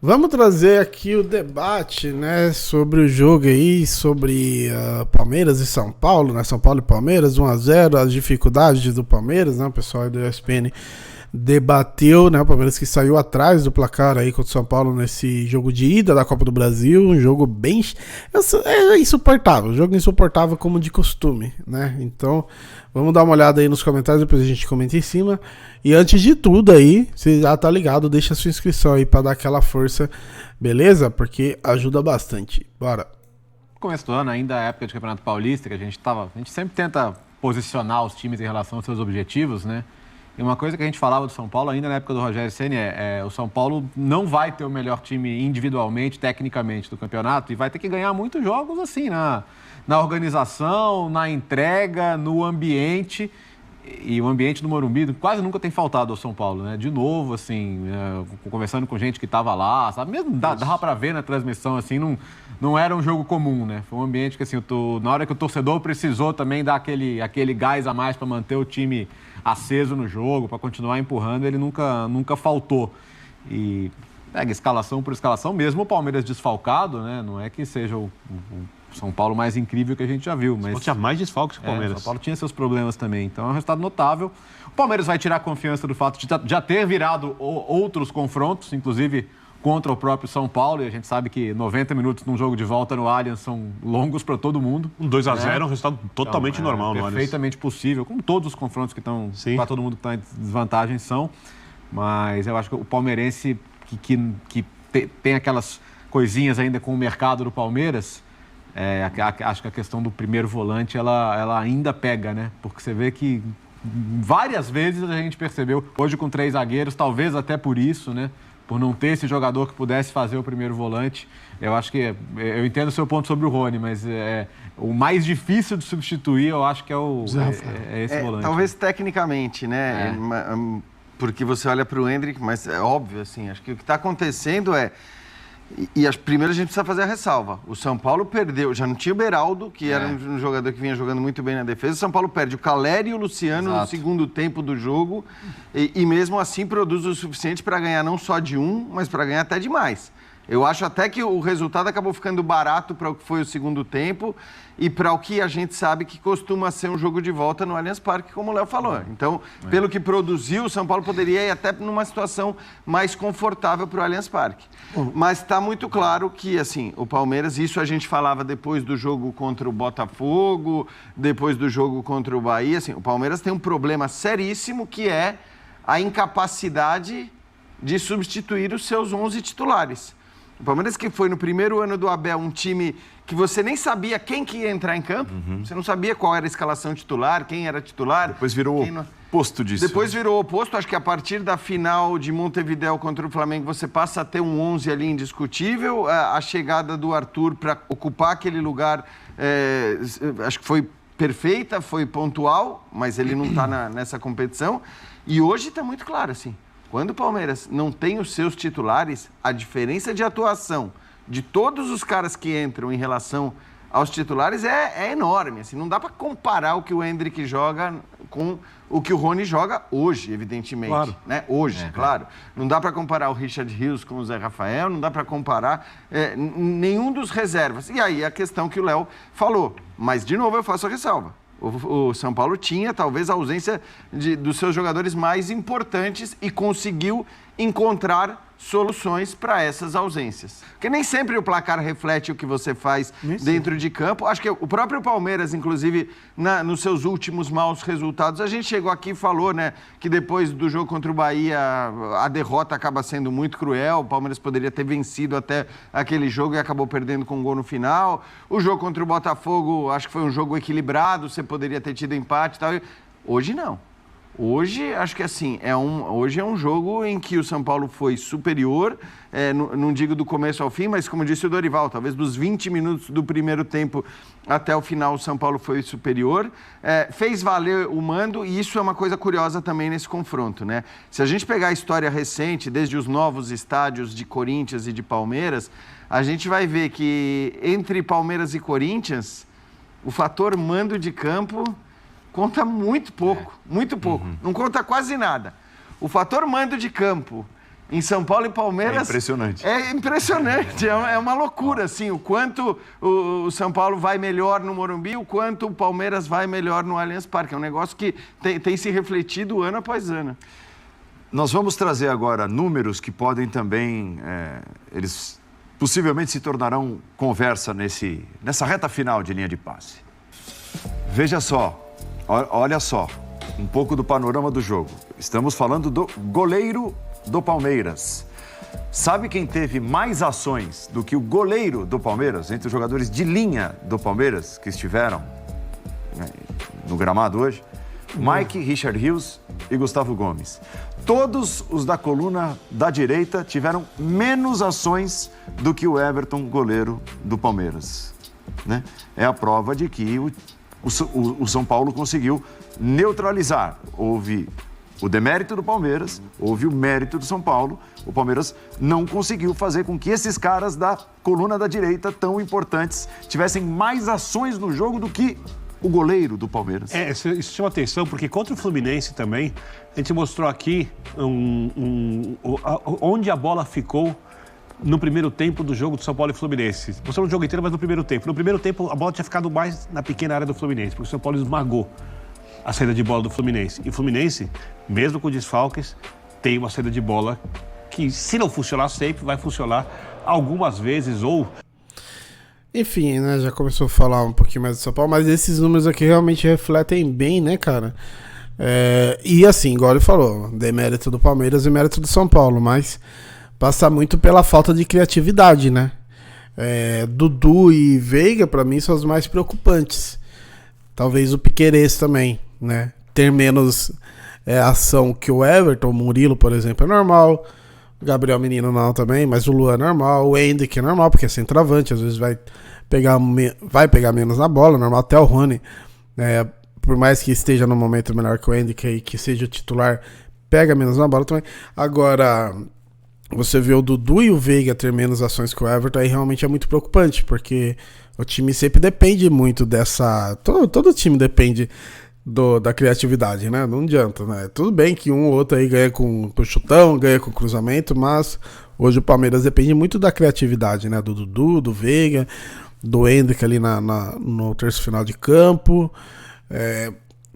Vamos trazer aqui o debate, né, sobre o jogo aí, sobre Palmeiras e São Paulo, né, São Paulo e Palmeiras, 1-0, as dificuldades do Palmeiras, né, o pessoal aí do ESPN debateu, né, o Palmeiras que saiu atrás do placar aí contra o São Paulo nesse jogo de ida da Copa do Brasil, um jogo bem insuportável, um jogo insuportável como de costume, né, então vamos dar uma olhada aí nos comentários, depois a gente comenta em cima, e antes de tudo aí, você já tá ligado, deixa a sua inscrição aí pra dar aquela força, beleza? Porque ajuda bastante, bora! Começo do ano, ainda a época de Campeonato Paulista, que a gente sempre tenta posicionar os times em relação aos seus objetivos, né? E uma coisa que a gente falava do São Paulo, ainda na época do Rogério Ceni, o São Paulo não vai ter o melhor time individualmente, tecnicamente, do campeonato e vai ter que ganhar muitos jogos assim, na organização, na entrega, no ambiente. E o ambiente do Morumbi quase nunca tem faltado ao São Paulo, né? De novo, assim, conversando com gente que estava lá, sabe? Mesmo dava para ver na transmissão, assim, não era um jogo comum, né? Foi um ambiente que, assim, na hora que o torcedor precisou também dar aquele gás a mais para manter o time aceso no jogo, para continuar empurrando, ele nunca faltou. E pega escalação por escalação, mesmo o Palmeiras desfalcado, né? Não é que seja o São Paulo mais incrível que a gente já viu. Mas tinha mais desfalques que o Palmeiras. São Paulo tinha seus problemas também, então é um resultado notável. O Palmeiras vai tirar confiança do fato de já ter virado outros confrontos, inclusive contra o próprio São Paulo, e a gente sabe que 90 minutos num jogo de volta no Allianz são longos para todo mundo. Um 2-0 é um resultado totalmente normal no Allianz. Perfeitamente possível, como todos os confrontos que estão para todo mundo que está em desvantagem são, mas eu acho que o palmeirense que tem aquelas coisinhas ainda com o mercado do Palmeiras, acho que a questão do primeiro volante ela ainda pega, né? Porque você vê que várias vezes a gente percebeu, hoje com 3 zagueiros, talvez até por isso, né? Por não ter esse jogador que pudesse fazer o primeiro volante. Eu acho que, eu entendo o seu ponto sobre o Rony, mas o mais difícil de substituir, eu acho que é esse volante. Talvez tecnicamente, né? Porque você olha para o Endrick, mas é óbvio, assim, acho que o que está acontecendo primeiro a gente precisa fazer a ressalva. O São Paulo perdeu, já não tinha o Beraldo, que era um jogador que vinha jogando muito bem na defesa. O São Paulo perde o Caleri e o Luciano no segundo tempo do jogo e mesmo assim produz o suficiente para ganhar não só de um, mas para ganhar até de mais. Eu acho até que o resultado acabou ficando barato para o que foi o segundo tempo e para o que a gente sabe que costuma ser um jogo de volta no Allianz Parque, como o Léo falou. Então, pelo que produziu, o São Paulo poderia ir até numa situação mais confortável para o Allianz Parque. Mas está muito claro que, assim, o Palmeiras, isso a gente falava depois do jogo contra o Botafogo, depois do jogo contra o Bahia, assim, o Palmeiras tem um problema seríssimo que é a incapacidade de substituir os seus 11 titulares. O Palmeiras que foi no primeiro ano do Abel um time que você nem sabia quem que ia entrar em campo, você não sabia qual era a escalação titular, quem era titular. Depois virou o oposto disso. Depois virou o oposto, acho que a partir da final de Montevidéu contra o Flamengo você passa a ter um 11 ali indiscutível, a chegada do Arthur para ocupar aquele lugar, acho que foi perfeita, foi pontual, mas ele não está nessa competição, e hoje está muito claro assim. Quando o Palmeiras não tem os seus titulares, a diferença de atuação de todos os caras que entram em relação aos titulares é enorme. Assim, não dá para comparar o que o Endrick joga com o que o Rony joga hoje, evidentemente. Claro. Né? Hoje, claro. Não dá para comparar o Richard Rios com o Zé Rafael, não dá para comparar nenhum dos reservas. E aí a questão que o Léo falou. Mas, de novo, eu faço a ressalva. O São Paulo tinha, talvez, a ausência dos seus jogadores mais importantes e conseguiu encontrar soluções para essas ausências. Porque nem sempre o placar reflete o que você faz dentro de campo. Acho que o próprio Palmeiras, inclusive, nos seus últimos maus resultados, a gente chegou aqui e falou, né, que depois do jogo contra o Bahia, a derrota acaba sendo muito cruel. O Palmeiras poderia ter vencido até aquele jogo e acabou perdendo com um gol no final. O jogo contra o Botafogo, acho que foi um jogo equilibrado, você poderia ter tido empate e tal. Hoje não. Hoje, acho que assim, hoje é um jogo em que o São Paulo foi superior, não digo do começo ao fim, mas como disse o Dorival, talvez dos 20 minutos do primeiro tempo até o final o São Paulo foi superior, fez valer o mando e isso é uma coisa curiosa também nesse confronto, né? Se a gente pegar a história recente, desde os novos estádios de Corinthians e de Palmeiras, a gente vai ver que entre Palmeiras e Corinthians, o fator mando de campo conta muito pouco, muito pouco. Não conta quase nada. O fator mando de campo em São Paulo e Palmeiras... É impressionante. É impressionante, é uma loucura, assim, o quanto o São Paulo vai melhor no Morumbi, o quanto o Palmeiras vai melhor no Allianz Parque. É um negócio que tem se refletido ano após ano. Nós vamos trazer agora números que podem também, eles possivelmente se tornarão conversa nessa reta final de linha de passe. Veja só, olha só, um pouco do panorama do jogo. Estamos falando do goleiro do Palmeiras. Sabe quem teve mais ações do que o goleiro do Palmeiras, entre os jogadores de linha do Palmeiras que estiveram no gramado hoje? Mike, Richard Rios e Gustavo Gomes. Todos os da coluna da direita tiveram menos ações do que o Everton, goleiro do Palmeiras. Né? É a prova de que o São Paulo conseguiu neutralizar. Houve o demérito do Palmeiras, houve o mérito do São Paulo. O Palmeiras não conseguiu fazer com que esses caras da coluna da direita, tão importantes, tivessem mais ações no jogo do que o goleiro do Palmeiras. Isso chama atenção, porque contra o Fluminense também, a gente mostrou aqui onde a bola ficou no primeiro tempo do jogo do São Paulo e Fluminense. Mostrou o jogo inteiro, mas no primeiro tempo. No primeiro tempo, a bola tinha ficado mais na pequena área do Fluminense, porque o São Paulo esmagou a saída de bola do Fluminense. E o Fluminense, mesmo com desfalques, tem uma saída de bola que, se não funcionar sempre, vai funcionar algumas vezes ou... Enfim, né, já começou a falar um pouquinho mais do São Paulo, mas esses números aqui realmente refletem bem, né, cara? E assim, igual ele falou, demérito do Palmeiras e mérito do São Paulo, mas passa muito pela falta de criatividade, né? Dudu e Veiga, pra mim, são os mais preocupantes. Talvez o Piquerez também, né? Ter menos ação que o Everton, o Murilo, por exemplo, é normal. O Gabriel Menino não também, mas o Luan é normal. O Henrique é normal, porque é centroavante, às vezes vai pegar menos na bola, normal. Até o Rony, por mais que esteja no momento melhor que o Henrique e que seja o titular, pega menos na bola também. Agora, você vê o Dudu e o Veiga ter menos ações que o Everton, aí realmente é muito preocupante, porque o time sempre depende muito dessa... Todo time depende da criatividade, né? Não adianta, né? Tudo bem que um ou outro aí ganha com chutão, ganha com cruzamento, mas hoje o Palmeiras depende muito da criatividade, né? Do Dudu, do Veiga, do Hendrick ali no terço final de campo.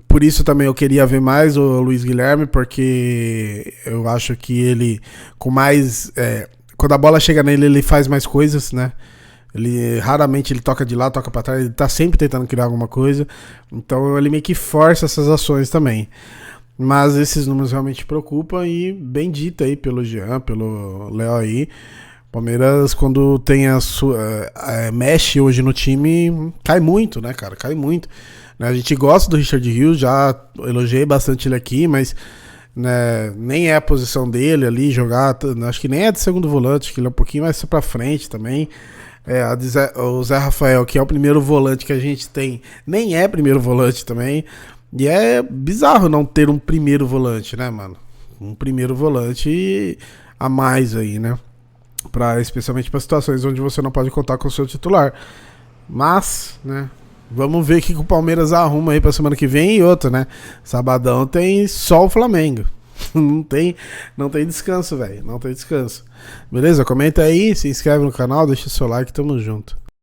Por isso também eu queria ver mais o Luiz Guilherme, porque eu acho que ele, com mais... quando a bola chega nele, ele faz mais coisas, né? Raramente ele toca de lá, toca pra trás, ele tá sempre tentando criar alguma coisa, então ele meio que força essas ações também. Mas esses números realmente preocupam, e bem dito aí pelo Jean, pelo Léo aí, Palmeiras, quando tem mexe hoje no time, cai muito, né, cara, cai muito. A gente gosta do Richard Rios, já elogiei bastante ele aqui, mas né, nem é a posição dele ali jogar, acho que nem é de segundo volante, que ele é um pouquinho mais pra frente também. O Zé Rafael, que é o primeiro volante que a gente tem, nem é primeiro volante também. E é bizarro não ter um primeiro volante, né, mano? Um primeiro volante a mais aí, né? Especialmente para situações onde você não pode contar com o seu titular. Mas, né, vamos ver o que o Palmeiras arruma aí pra semana que vem. E outra, né? Sabadão tem só o Flamengo. Não tem descanso, velho. Não tem descanso. Beleza? Comenta aí, se inscreve no canal, deixa o seu like, tamo junto.